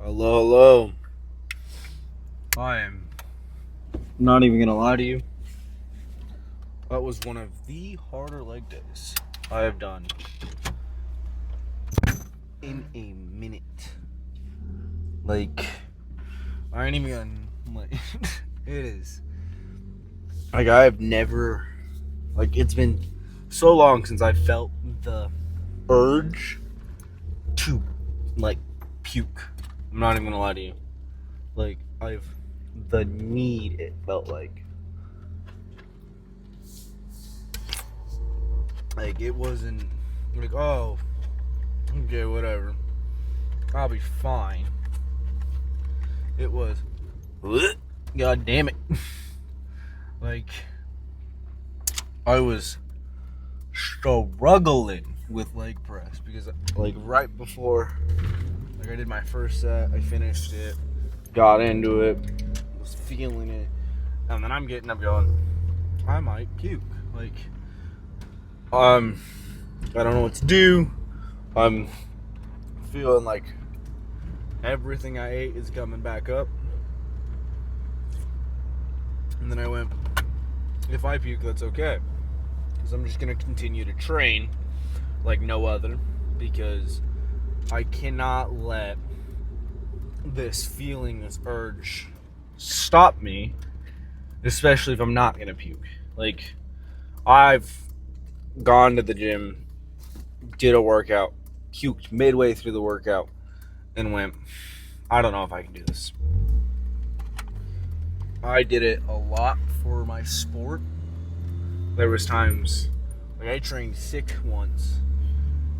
Hello, hello. I am not even gonna lie to you. That was one of the harder leg days I have done in a minute. Like, I ain't even like it is. Like, I have never, it's been so long since I felt the urge to puke. I'm not even gonna lie to you. The need, it felt like. It wasn't oh, okay, whatever. I'll be fine. It was, God damn it. I was struggling with leg press because, right before, I did my first set, I finished it, got into it, was feeling it, and then I'm getting up going, I might puke. I don't know what to do. I'm feeling like everything I ate is coming back up. And then I went, if I puke, that's okay. Because I'm just going to continue to train like no other. Because I cannot let this feeling, this urge, stop me. Especially if I'm not going to puke. I've gone to the gym, did a workout, puked midway through the workout, and went, I don't know if I can do this. I did it a lot for my sport. There was times, I trained sick once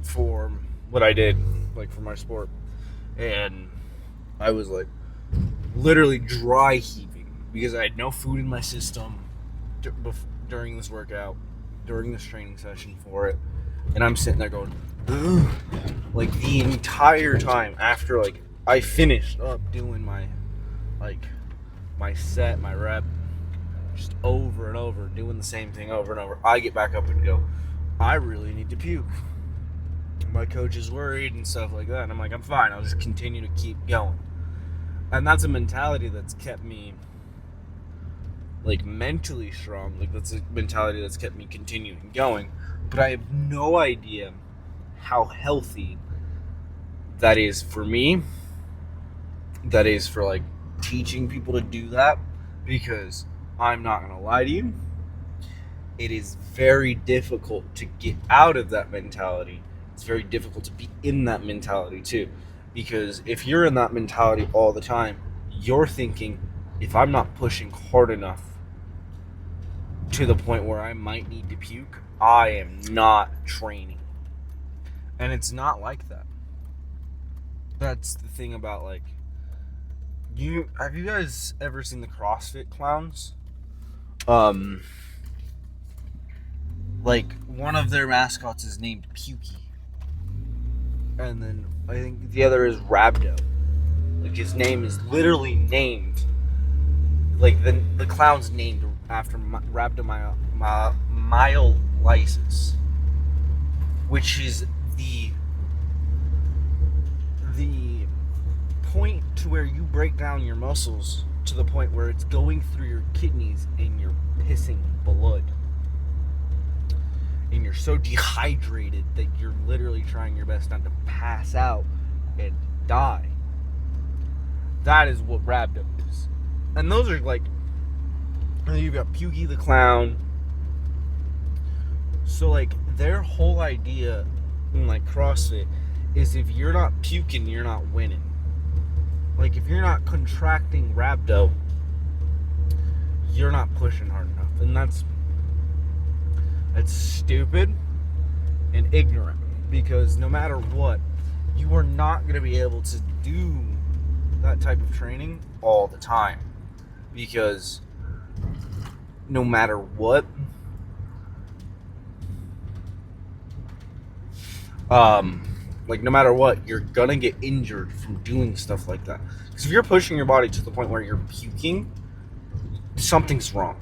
for what I did, for my sport. And I was, literally dry heaving because I had no food in my system during this workout, during this training session for it. And I'm sitting there going, ugh, the entire time after, I finished up doing my set, my rep, just over and over, doing the same thing over and over. I get back up and go, I really need to puke. My coach is worried and stuff like that. And I'm like, I'm fine. I'll just continue to keep going. And that's a mentality that's kept me, mentally strong. That's a mentality that's kept me continuing going. But I have no idea how healthy that is for me. That is for, teaching people to do that, because I'm not gonna lie to you, it is very difficult to get out of that mentality. It's very difficult to be in that mentality too, because if you're in that mentality all the time, you're thinking, if I'm not pushing hard enough to the point where I might need to puke, I am not training. And it's not like that. That's the thing about, have you guys ever seen the CrossFit clowns? One of their mascots is named Pukey. And then I think the other is Rabdo. His name is literally named, the clown's named after rhabdomyolysis, which is the point to where you break down your muscles to the point where it's going through your kidneys and you're pissing blood. And you're so dehydrated that you're literally trying your best not to pass out and die. That is what rhabdo is. And those are you've got Pukey the Clown. So their whole idea in CrossFit is, if you're not puking, you're not winning. If you're not contracting rhabdo, you're not pushing hard enough. And that's stupid and ignorant, because no matter what, you are not going to be able to do that type of training all the time, because no matter what, no matter what, you're gonna get injured from doing stuff like that. Because if you're pushing your body to the point where you're puking, something's wrong.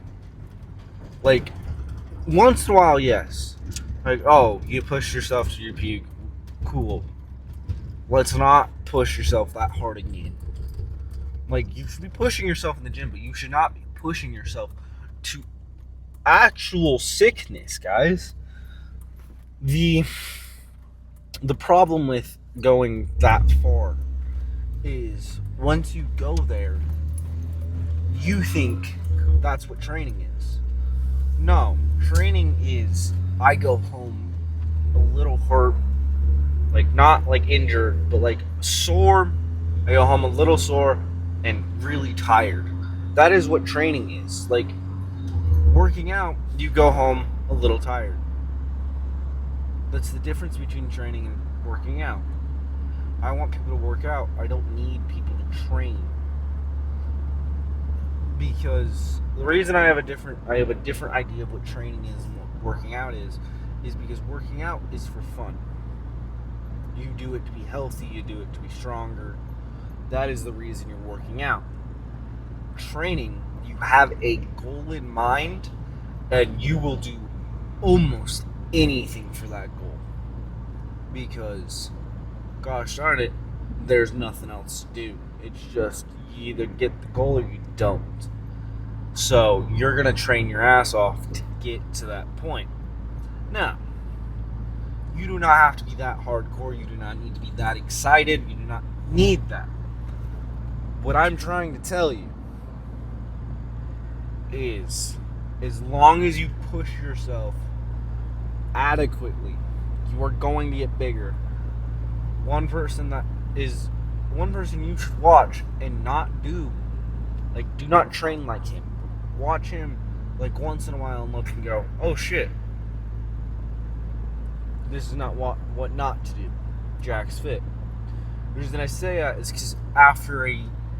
Once in a while, yes. Oh, you push yourself to your puke, cool. let's not push yourself that hard again. Like, you should be pushing yourself in the gym, but you should not be pushing yourself to actual sickness, guys. The problem with going that far is once you go there, you think that's what training is. No, training is I go home a little hurt, like not like injured, but like sore. I go home a little sore and really tired. That is what training is. Like working out, you go home a little tired. That's the difference between training and working out. I want people to work out. I don't need people to train. Because the reason I have a different idea of what training is and what working out is because working out is for fun. You do it to be healthy, you do it to be stronger. That is the reason you're working out. Training, you have a goal in mind and you will do almost anything for that goal. Because, gosh darn it, there's nothing else to do. It's just you either get the goal or you don't. So you're going to train your ass off to get to that point. Now, you do not have to be that hardcore. You do not need to be that excited. You do not need that. What I'm trying to tell you is, as long as you push yourself adequately, you are going to get bigger. One person you should watch and not do not train like him. Watch him like once in a while and look and go, oh shit, this is not what not to do. Jack's fit. The reason I say that is because after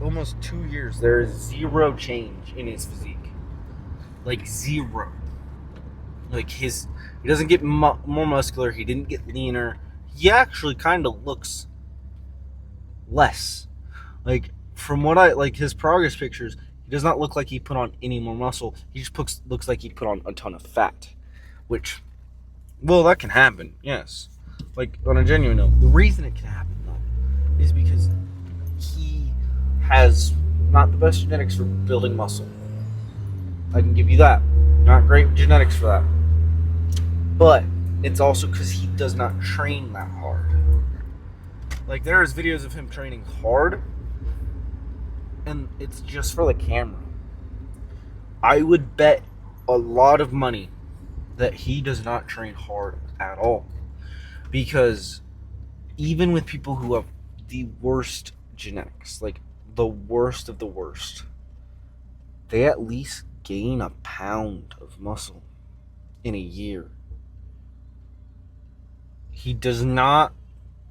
almost 2 years, there is zero change in his physique. Like zero. Like he doesn't get more muscular. He didn't get leaner. He actually kind of looks less. Like from what his progress pictures, he does not look like he put on any more muscle. He just looks like he put on a ton of fat, which, well, that can happen. Yes, like on a genuine note, the reason it can happen though is because he has not the best genetics for building muscle. I can give you that. Not great genetics for that. But it's also because he does not train that hard. Like, there's videos of him training hard, and it's just for the camera. I would bet a lot of money that he does not train hard at all. Because even with people who have the worst genetics, like the worst of the worst, they at least gain a pound of muscle in a year. He does not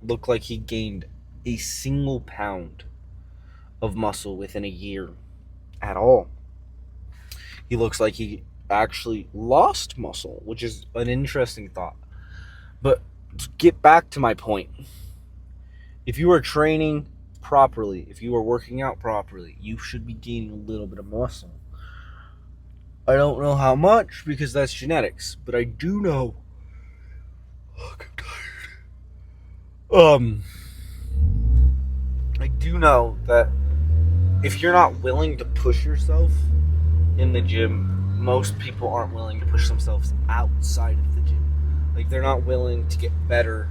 look like he gained a single pound of muscle within a year at all. He looks like he actually lost muscle, which is an interesting thought. But to get back to my point, if you are training properly, if you are working out properly, you should be gaining a little bit of muscle. I don't know how much because that's genetics, but I do know. I'm tired. I do know that if you're not willing to push yourself in the gym, most people aren't willing to push themselves outside of the gym. Like, they're not willing to get better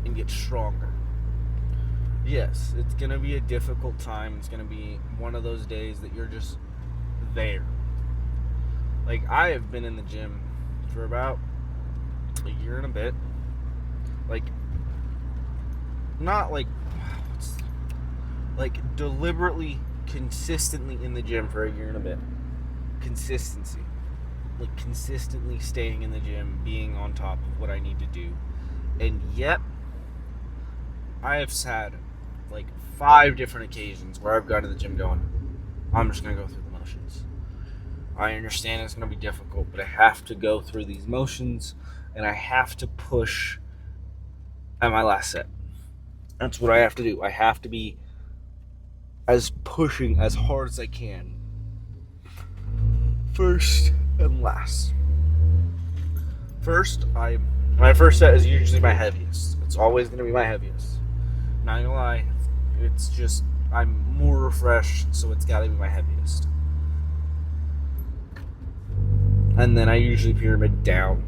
and get stronger. Yes, it's going to be a difficult time. It's going to be one of those days that you're just there. Like, I have been in the gym for about a year and a bit. Like, not like deliberately, consistently in the gym for a year and a bit. Consistency. Like, consistently staying in the gym, being on top of what I need to do. And yet, I have had like 5 different occasions where I've gone to the gym going, I'm just going to go through the motions. I understand it's going to be difficult, but I have to go through these motions, and I have to push at my last set. That's what I have to do. I have to be pushing as hard as I can. First and last. First, my first set is usually my heaviest. It's always going to be my heaviest. Not gonna lie, it's just I'm more refreshed, so it's gotta be my heaviest. And then I usually pyramid down.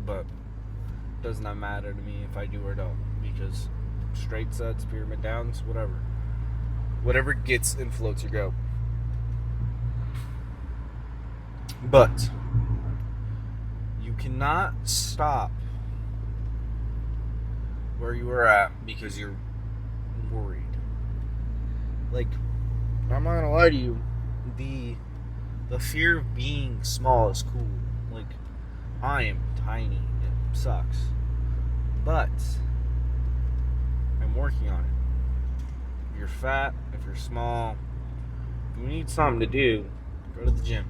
But it does not matter to me if I do or don't, because straight sets, pyramid downs, whatever. Whatever gets and floats your goat. But you cannot stop where you are at because you're worried. Like, I'm not gonna lie to you, the fear of being small is cool. Like, I am tiny. It sucks. But I'm working on it. If you're fat, if you're small, if you need something to do, go to the gym.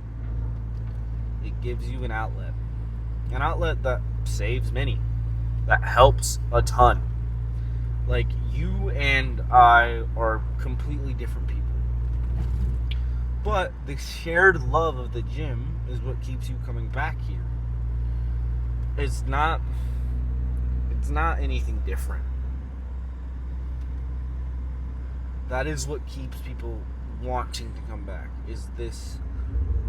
It gives you an outlet. An outlet that saves money. That helps a ton. Like, you and I are completely different people. But the shared love of the gym is what keeps you coming back here. It's not anything different. That is what keeps people wanting to come back, is this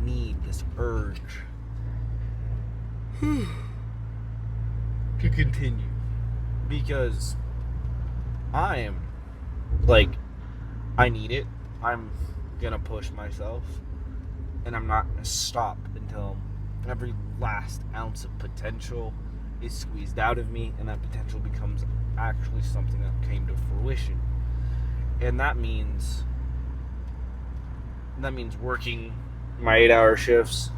need, this urge to continue. Because I am, like, I need it. I'm gonna push myself, and I'm not gonna stop until every last ounce of potential is squeezed out of me, and that potential becomes actually something that came to fruition. And that means working my 8-hour shifts,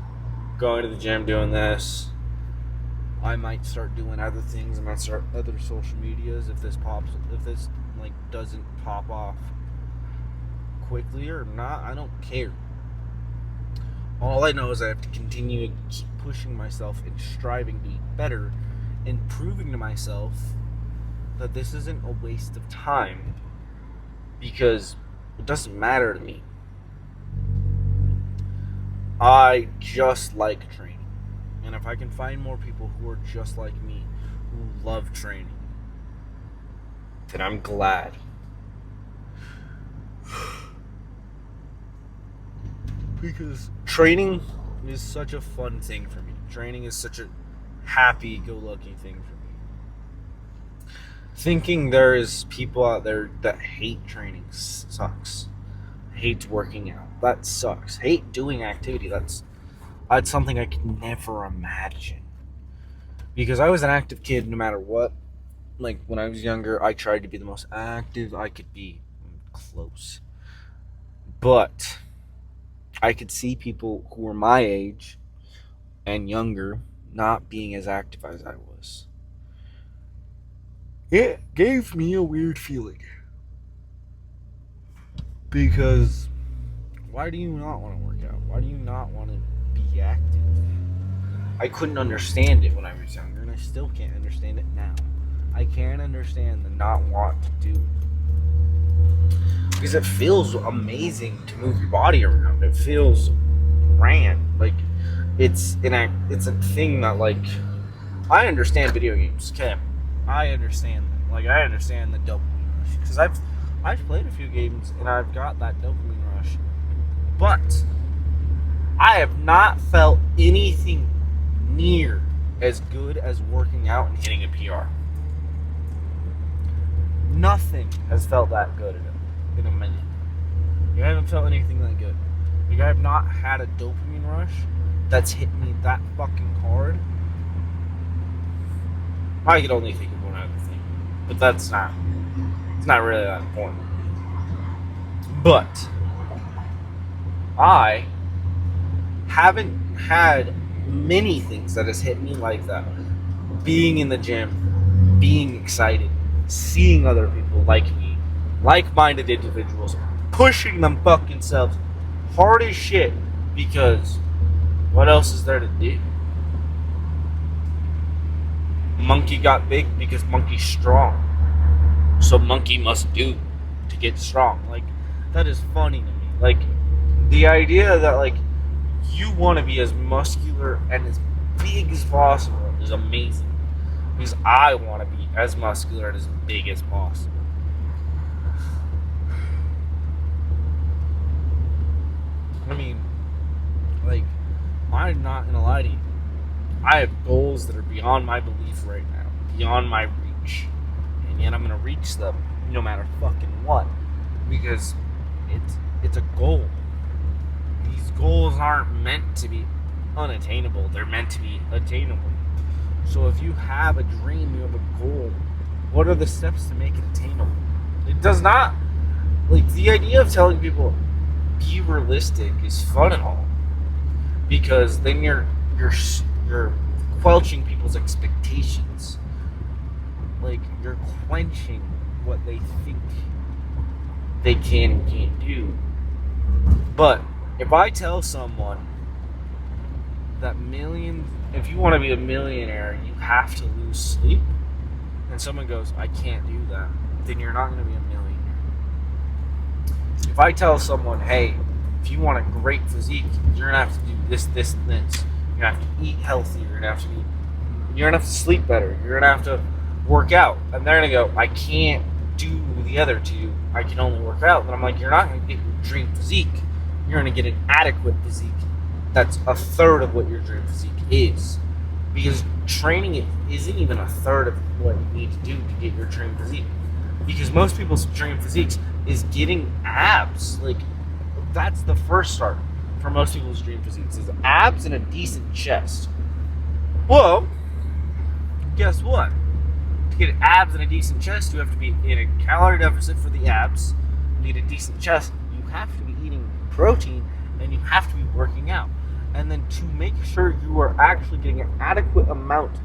going to the gym, doing this. I might start doing other things. I might start other social medias if this like doesn't pop off quickly or not. I don't care. All I know is I have to continue to keep pushing myself and striving to be better and proving to myself that this isn't a waste of time, because it doesn't matter to me. I just like training. And if I can find more people who are just like me, who love training, then I'm glad. Because training is such a fun thing for me. Training is such a happy-go-lucky thing for me. Thinking there is people out there that hate training sucks. Hates working out. That sucks. Hate doing activity. That's something I could never imagine. Because I was an active kid no matter what. Like, when I was younger, I tried to be the most active I could be. Close. But I could see people who were my age and younger not being as active as I was. It gave me a weird feeling. Because why do you not want to work out? Why do you not want to be active? I couldn't understand it when I was younger, and I still can't understand it now. I can't understand the not want to do it. Because it feels amazing to move your body around. It feels grand. Like, it's a thing that, like, I understand video games, okay? I understand them. Like, I understand the dopamine rush. Because I've played a few games, and I've got that dopamine rush. But I have not felt anything near as good as working out and hitting a PR. Nothing has felt that good in a minute. I haven't felt anything that good. Like, I have not had a dopamine rush that's hit me that fucking hard. I could only think of one other thing, but it's not really that important. But I haven't had many things that has hit me like that. Being in the gym, being excited, seeing other people like me, like-minded individuals, pushing them fucking selves hard as shit, because what else is there to do? Monkey got big because monkey's strong. So monkey must do to get strong. Like, that is funny to me. Like, the idea that, like, you want to be as muscular and as big as possible is amazing. Because I want to be as muscular and as big as possible. I mean, like, I'm not gonna lie to you. I have goals that are beyond my belief right now, beyond my reach, and yet I'm gonna reach them no matter fucking what, because it's a goal. These goals aren't meant to be unattainable; they're meant to be attainable. So if you have a dream, you have a goal, what are the steps to make it attainable? It does not, like, the idea of telling people be realistic is fun and all, because then you're quelching people's expectations. Like, you're quenching what they think they can and can't do. But if I tell someone that if you want to be a millionaire, you have to lose sleep, and someone goes, I can't do that, then you're not going to be a millionaire. If I tell someone, hey, if you want a great physique, you're going to have to do this, this, and this. You're going to have to eat healthy. You're going to have to sleep better. You're going to have to work out. And they're going to go, I can't do the other two. I can only work out. And I'm like, you're not going to get your dream physique. You're going to get an adequate physique that's a third of what your dream physique is. Because training it isn't even a third of what you need to do to get your dream physique. Because most people's dream physiques is getting abs. Like, that's the first start for most people's dream physiques, is abs and a decent chest. Well, guess what? To get abs and a decent chest, you have to be in a calorie deficit for the abs. You need a decent chest. You have to be eating protein, and you have to be working out. And then to make sure you are actually getting an adequate amount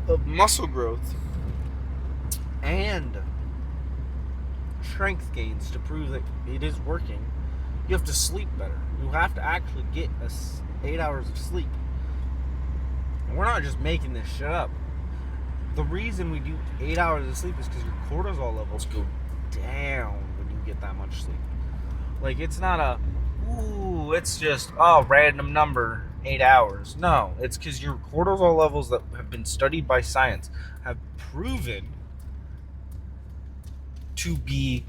of muscle growth and strength gains to prove that it is working, you have to sleep better. You have to actually get 8 hours of sleep. And we're not just making this shit up. The reason we do 8 hours of sleep is because your cortisol levels go down when you get that much sleep. Like, it's not it's just, random number, 8 hours. No, it's because your cortisol levels that have been studied by science have proven to be,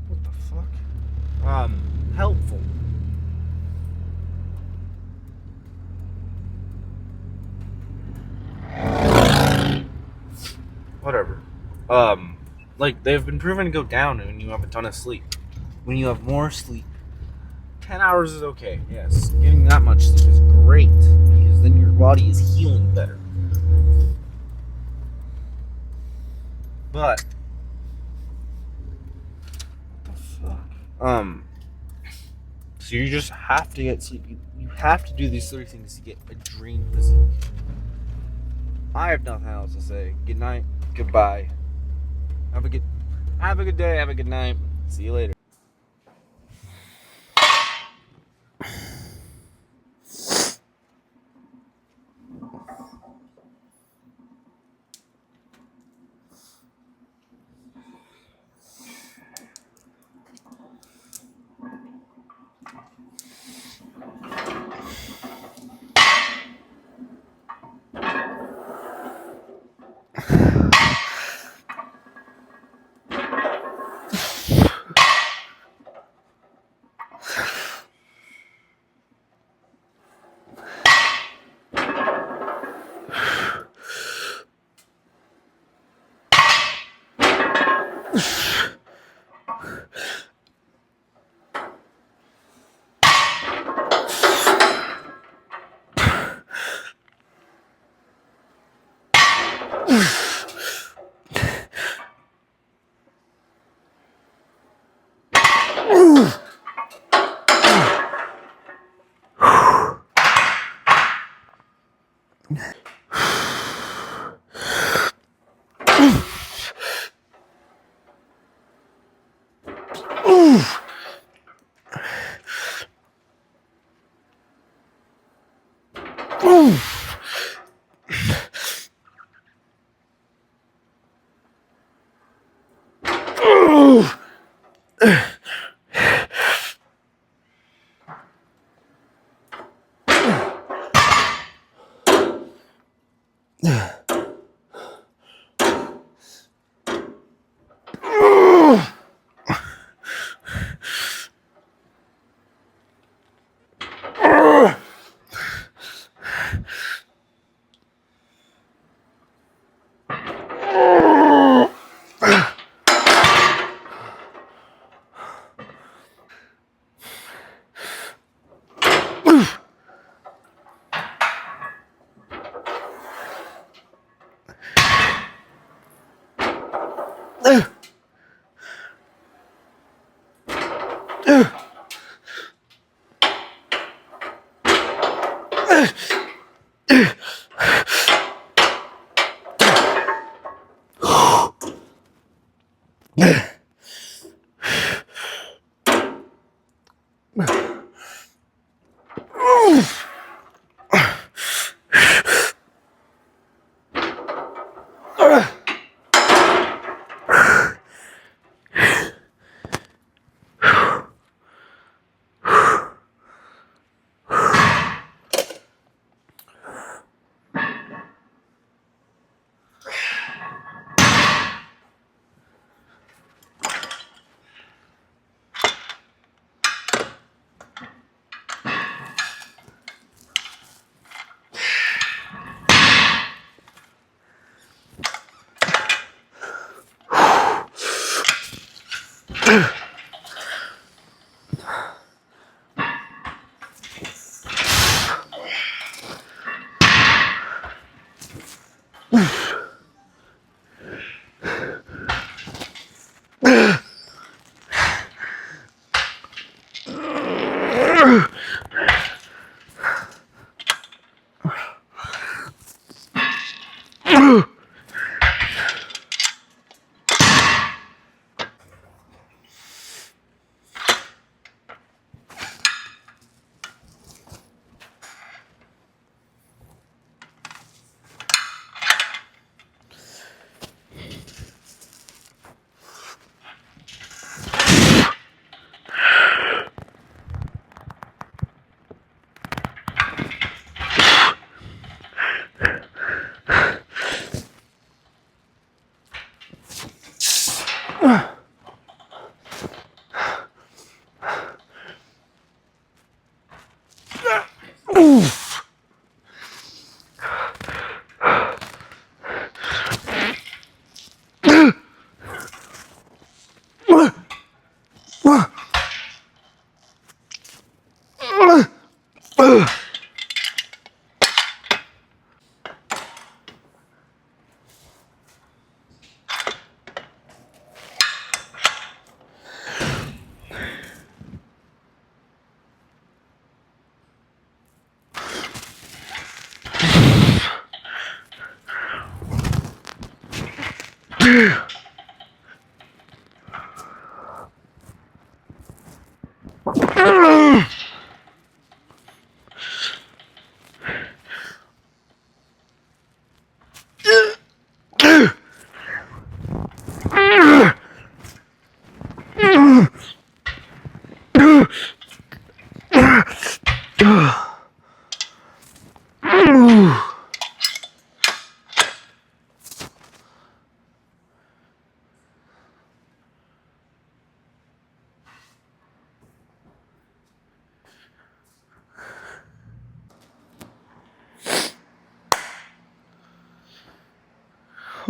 what the fuck? Helpful. Whatever. Like, they've been proven to go down when you have a ton of sleep. When you have more sleep, 10 hours is okay. Yes, getting that much sleep is great, because then your body is healing better. But what the fuck? So you just have to get sleep. You have to do these 3 things to get a dream physique. I have nothing else to say. Good night. Goodbye. Have a good day. Have a good night. See you later.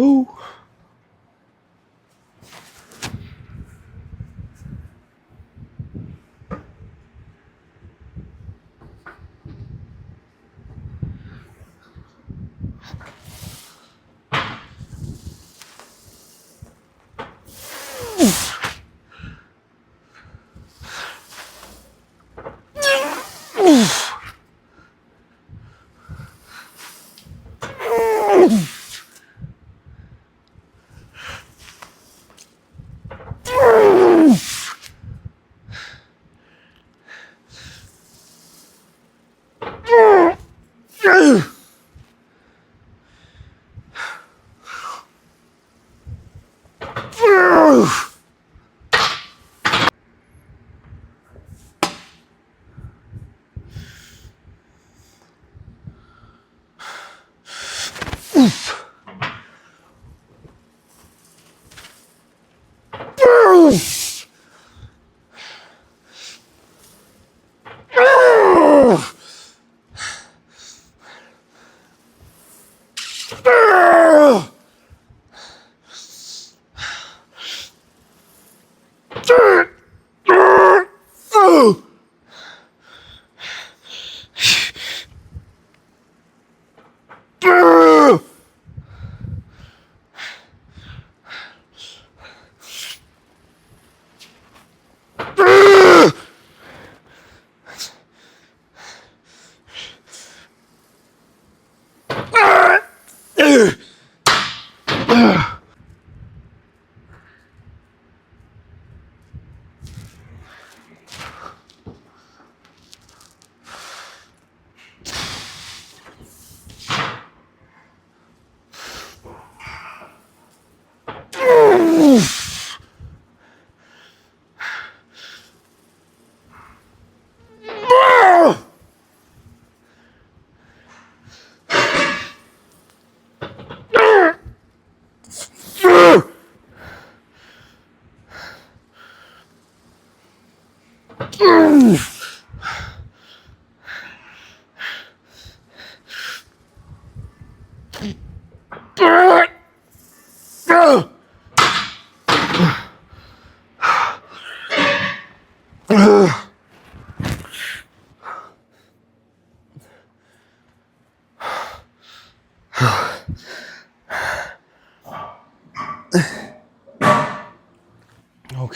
Ooh.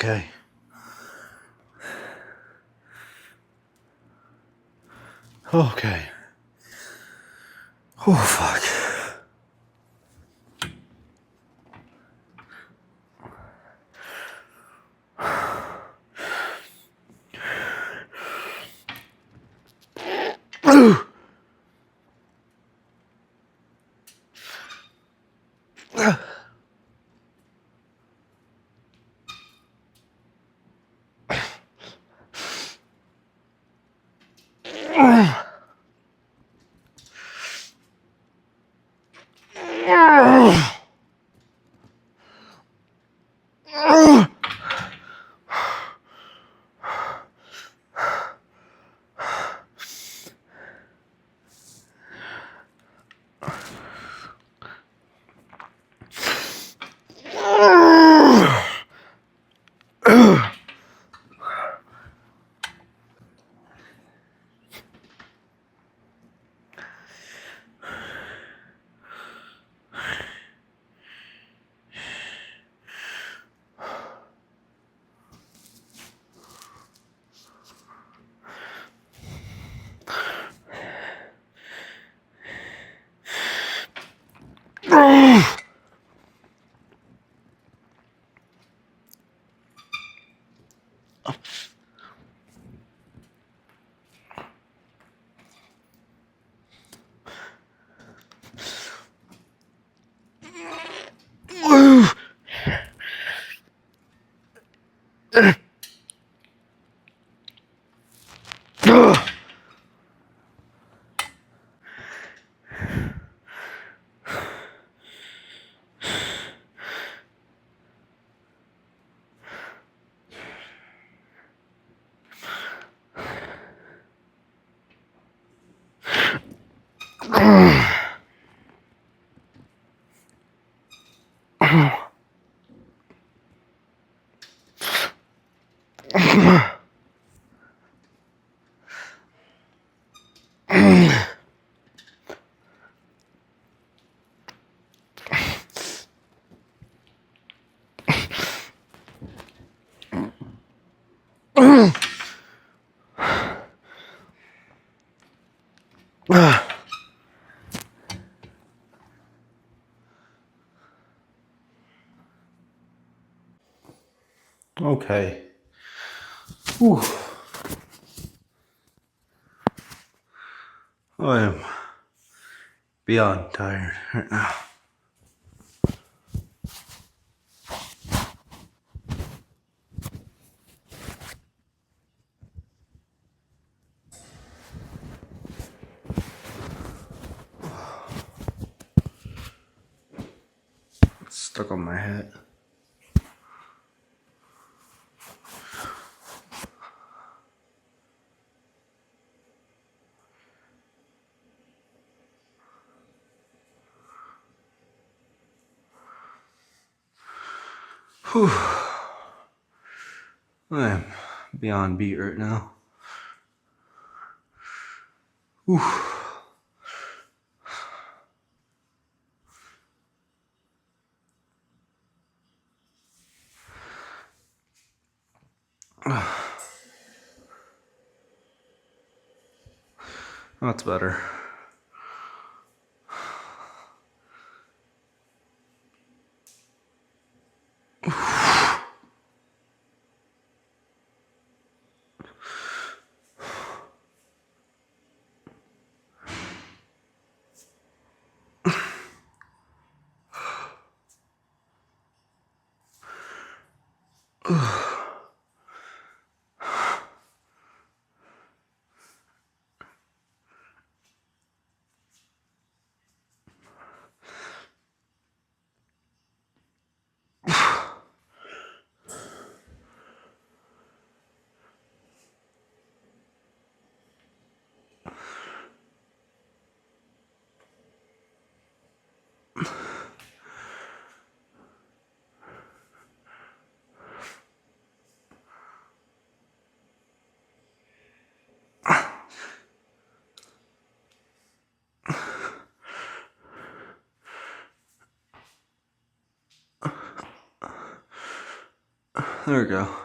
Okay. Okay. Oh, fuck. Okay. Whew. I am beyond tired right now. stuck on my hat. Whew. I'm beyond beat right now. Whew. That's better. There we go.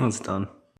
That's done.